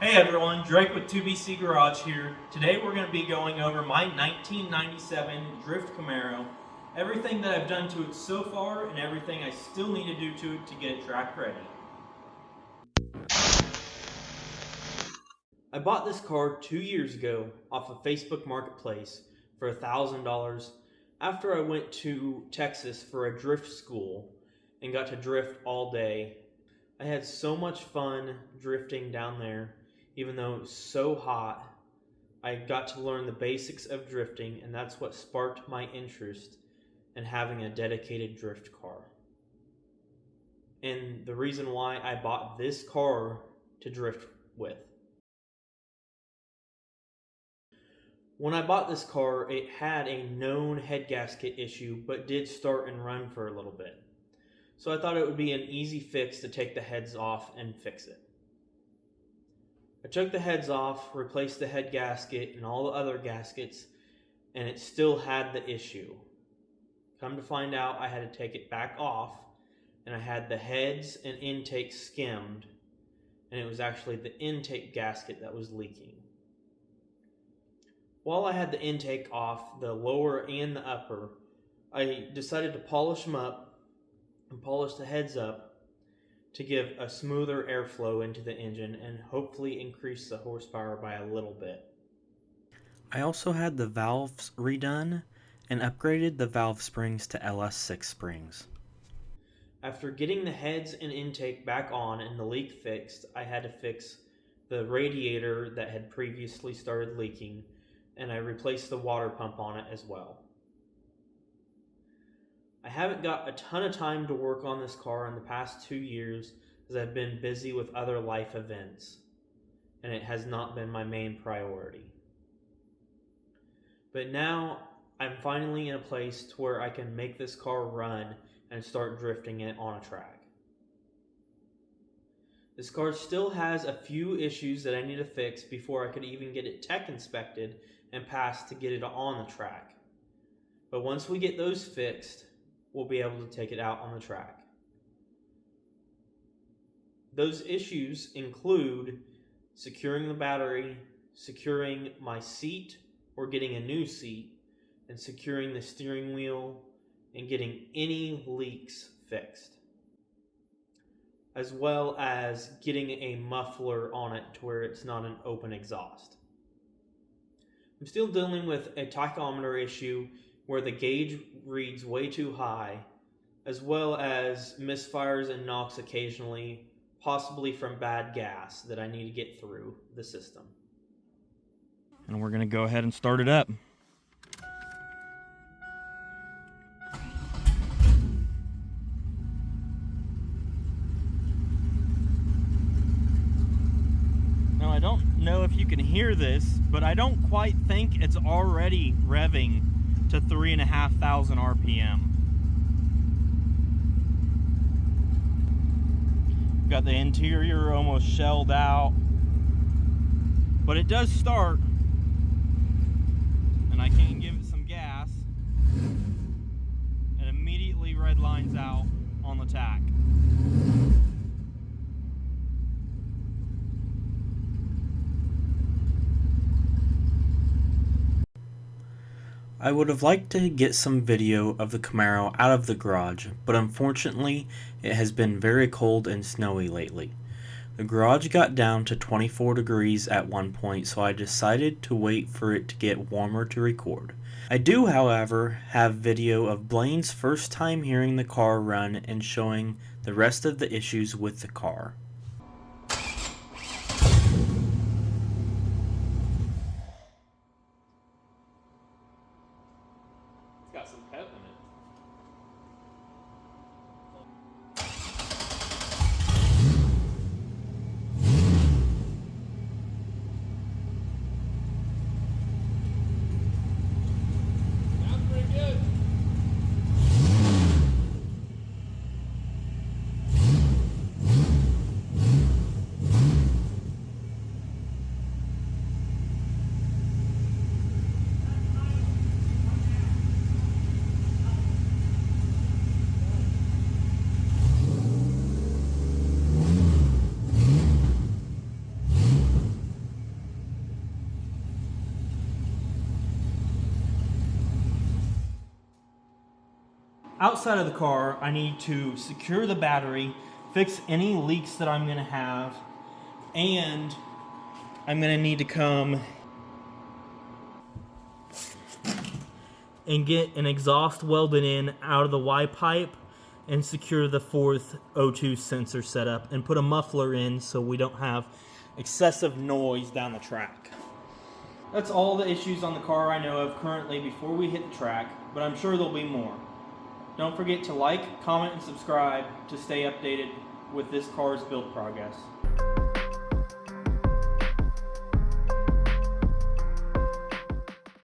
Hey everyone, Drake with 2BC Garage here. Today we're going to be going over my 1997 Drift Camaro, everything that I've done to it so far and everything I still need to do to it to get it track ready. I bought this car 2 years ago off of Facebook Marketplace for $1,000 after I went to Texas for a drift school and got to drift all day. I had so much fun drifting down there. Even though it was so hot, I got to learn the basics of drifting, and that's what sparked my interest in having a dedicated drift car. And the reason why I bought this car to drift with. When I bought this car, it had a known head gasket issue, but did start and run for a little bit. So I thought it would be an easy fix to take the heads off and fix it. I took the heads off, replaced the head gasket and all the other gaskets, and it still had the issue. Come to find out, I had to take it back off, and I had the heads and intake skimmed, and it was actually the intake gasket that was leaking. While I had the intake off, the lower and the upper, I decided to polish them up and polish the heads up to give a smoother airflow into the engine and hopefully increase the horsepower by a little bit. I also had the valves redone and upgraded the valve springs to LS6 springs. After getting the heads and intake back on and the leak fixed, I had to fix the radiator that had previously started leaking, and I replaced the water pump on it as well. I haven't got a ton of time to work on this car in the past 2 years as I've been busy with other life events, and it has not been my main priority. But now I'm finally in a place to where I can make this car run and start drifting it on a track. This car still has a few issues that I need to fix before I could even get it tech inspected and passed to get it on the track. But once we get those fixed, we'll be able to take it out on the track. Those issues include securing the battery, securing my seat or getting a new seat, and securing the steering wheel and getting any leaks fixed, as well as getting a muffler on it to where it's not an open exhaust. I'm still dealing with a tachometer issue where the gauge reads way too high, as well as misfires and knocks occasionally, possibly from bad gas that I need to get through the system. And we're going to go ahead and start it up. Now, I don't know if you can hear this, but I don't quite think it's already revving to 3,500 RPM. Got the interior almost shelled out, but it does start, and I can give it some gas, and immediately red lines out on the tack. I would have liked to get some video of the Camaro out of the garage, but unfortunately it has been very cold and snowy lately. The garage got down to 24 degrees at one point, so I decided to wait for it to get warmer to record. I do, however, have video of Blaine's first time hearing the car run and showing the rest of the issues with the car. Got some pep in it. Sounds pretty good. outside of the car, I need to secure the battery, fix any leaks that I'm going to have, and I'm going to need to come and get an exhaust welded in out of the Y pipe and secure the fourth O2 sensor setup and put a muffler in so we don't have excessive noise down the track. That's all the issues on the car I know of currently before we hit the track, but I'm sure there'll be more. Don't forget to like, comment, and subscribe to stay updated with this car's build progress.